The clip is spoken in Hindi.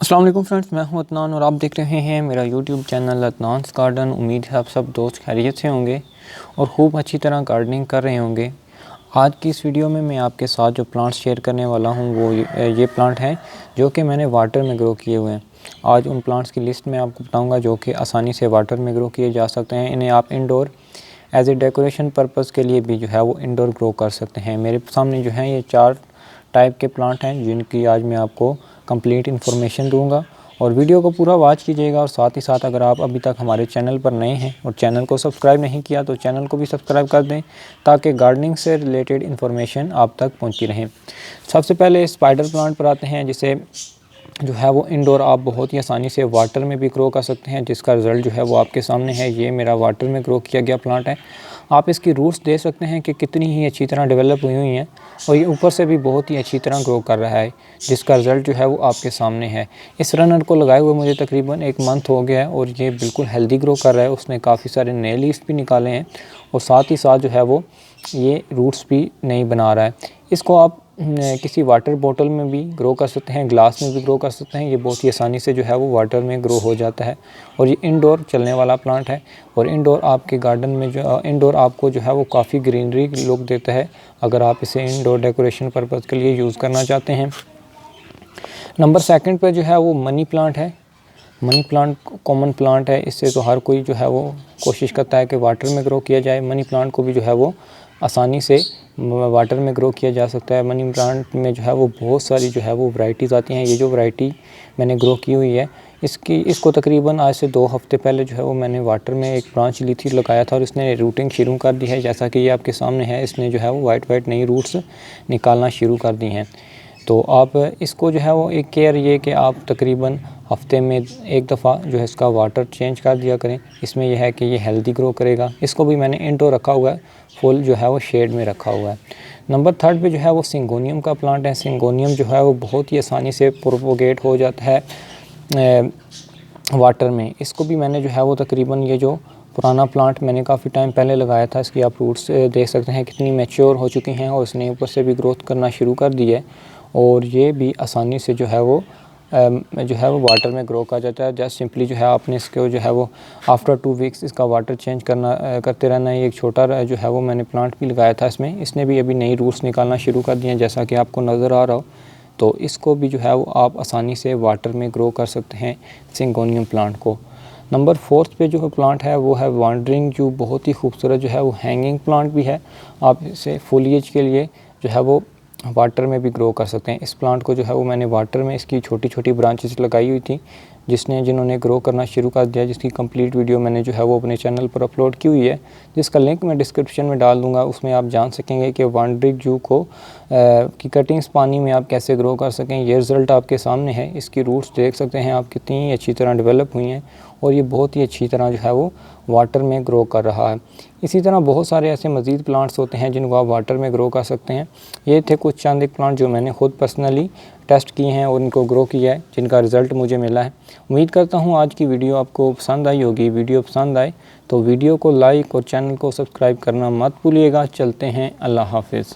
अस्सलाम वालेकुम फ्रेंड्स, मैं हूं अदनान और आप देख रहे हैं मेरा यूट्यूब चैनल अदनान्स गार्डन। उम्मीद है आप सब दोस्त खैरियत से होंगे और ख़ूब अच्छी तरह गार्डनिंग कर रहे होंगे। आज की इस वीडियो में मैं आपके साथ जो प्लांट्स शेयर करने वाला हूं वो ये प्लांट हैं जो कि मैंने वाटर में ग्रो किए हुए हैं। आज उन प्लांट्स की लिस्ट मैं आपको बताऊँगा जो कि आसानी से वाटर में ग्रो किए जा सकते हैं। इन्हें आप indoor as a decoration purpose के लिए भी जो है वो इंडोर ग्रो कर सकते हैं। मेरे सामने जो है ये 4 टाइप के प्लांट हैं जिनकी आज मैं आपको कंप्लीट इन्फॉर्मेशन दूंगा और वीडियो को पूरा वॉच कीजिएगा। और साथ ही साथ अगर आप अभी तक हमारे चैनल पर नए हैं और चैनल को सब्सक्राइब नहीं किया तो चैनल को भी सब्सक्राइब कर दें ताकि गार्डनिंग से रिलेटेड इन्फॉर्मेशन आप तक पहुंचती रहे। सबसे पहले स्पाइडर प्लांट पर आते हैं, जिसे जो है वो इंडोर आप बहुत ही आसानी से वाटर में भी ग्रो कर सकते हैं, जिसका रिज़ल्ट जो है वो आपके सामने है। ये मेरा वाटर में ग्रो किया गया प्लांट है। आप इसकी रूट्स देख सकते हैं कि कितनी ही अच्छी तरह डेवलप हुई हुई हैं और ये ऊपर से भी बहुत ही अच्छी तरह ग्रो कर रहा है, जिसका रिज़ल्ट जो है वो आपके सामने है। इस रनर को लगाए हुए मुझे तकरीबन 1 मंथ हो गया है और ये बिल्कुल हेल्दी ग्रो कर रहा है। उसने काफ़ी सारे नए लीव्स भी निकाले हैं और साथ ही साथ जो है वो ये रूट्स भी नहीं बना रहा है। इसको आप किसी वाटर बॉटल में भी ग्रो कर सकते हैं, ग्लास में भी ग्रो कर सकते हैं। ये बहुत ही आसानी से जो है वो वाटर में ग्रो हो जाता है और ये इंडोर चलने वाला प्लांट है। और इंडोर आपके गार्डन में जो इंडोर आपको जो है वो काफ़ी ग्रीनरी लुक देता है अगर आप इसे इंडोर डेकोरेशन पर्पज़ के लिए यूज़ करना चाहते हैं। नंबर 2 पे जो है वो मनी प्लांट है। मनी प्लांट कॉमन प्लांट है, इससे तो हर कोई जो है वो कोशिश करता है कि वाटर में ग्रो किया जाए। मनी प्लांट को भी जो है वो आसानी से वाटर में ग्रो किया जा सकता है। मनी प्लांट में जो है वो बहुत सारी जो है वो वैरायटीज़ आती हैं। ये जो वैरायटी मैंने ग्रो की हुई है इसको तकरीबन आज से 2 हफ्ते पहले जो है वो मैंने वाटर में एक ब्रांच ली थी, लगाया था और इसने रूटिंग शुरू कर दी है। जैसा कि ये आपके सामने है, इसने जो है वो वाइट नई रूट्स निकालना शुरू कर दी हैं। तो आप इसको जो है वो एक केयर ये कि आप तकरीबन हफ्ते में 1 दफ़ा जो है इसका वाटर चेंज कर दिया करें। इसमें यह है कि ये हेल्दी ग्रो करेगा। इसको भी मैंने इंडोर रखा हुआ है, फुल जो है वो शेड में रखा हुआ है। नंबर 3 पे जो है वो सिंगोनियम का प्लांट है। सिंगोनियम जो है वो बहुत ही आसानी से प्रोपोगेट हो जाता है वाटर में। इसको भी मैंने जो है वो तकरीबन ये जो पुराना प्लांट मैंने काफ़ी टाइम पहले लगाया था, इसकी आप रूट्स देख सकते हैं कितनी मैच्योर हो चुकी हैं और इसने ऊपर से भी ग्रोथ करना शुरू कर दी है और ये भी आसानी से जो है वो वाटर में ग्रो कर जाता है। जस्ट सिंपली जो है आपने इसको जो है वो आफ्टर 2 वीक्स इसका वाटर चेंज करते रहना है। एक छोटा जो है वो मैंने प्लांट भी लगाया था इसमें, इसने भी अभी नई रूट्स निकालना शुरू कर दिए हैं जैसा कि आपको नज़र आ रहा हो। तो इसको भी जो है वो आप आसानी से वाटर में ग्रो कर सकते हैं सिंगोनियम प्लांट को। नंबर 4 पे जो प्लांट है वो है वांडरिंग जू। बहुत ही खूबसूरत जो है वो हैंगिंग प्लांट भी है। आप इसे फोलिएज के लिए जो है वो वाटर में भी ग्रो कर सकते हैं। इस प्लांट को जो है वो मैंने वाटर में इसकी छोटी छोटी ब्रांचेस लगाई हुई थी जिन्होंने ग्रो करना शुरू कर दिया, जिसकी कंप्लीट वीडियो मैंने जो है वो अपने चैनल पर अपलोड की हुई है, जिसका लिंक मैं डिस्क्रिप्शन में डाल दूंगा। उसमें आप जान सकेंगे कि वांडरिंग जू को की कटिंग्स पानी में आप कैसे ग्रो कर सकें। ये रिज़ल्ट आपके सामने है। इसकी रूट्स देख सकते हैं आप कितनी अच्छी तरह डेवलप हुई हैं और ये बहुत ही अच्छी तरह जो है वो वाटर में ग्रो कर रहा है। इसी तरह बहुत सारे ऐसे मज़ीद प्लांट्स होते हैं जिनको आप वाटर में ग्रो कर सकते हैं। ये थे कुछ चंद एक प्लांट जो मैंने खुद पर्सनली टेस्ट किए हैं और इनको ग्रो किया है, जिनका रिज़ल्ट मुझे मिला है। उम्मीद करता हूँ आज की वीडियो आपको पसंद आई होगी। वीडियो पसंद आए तो वीडियो को लाइक और चैनल को सब्सक्राइब करना मत भूलिएगा। चलते हैं, अल्लाह हाफिज़।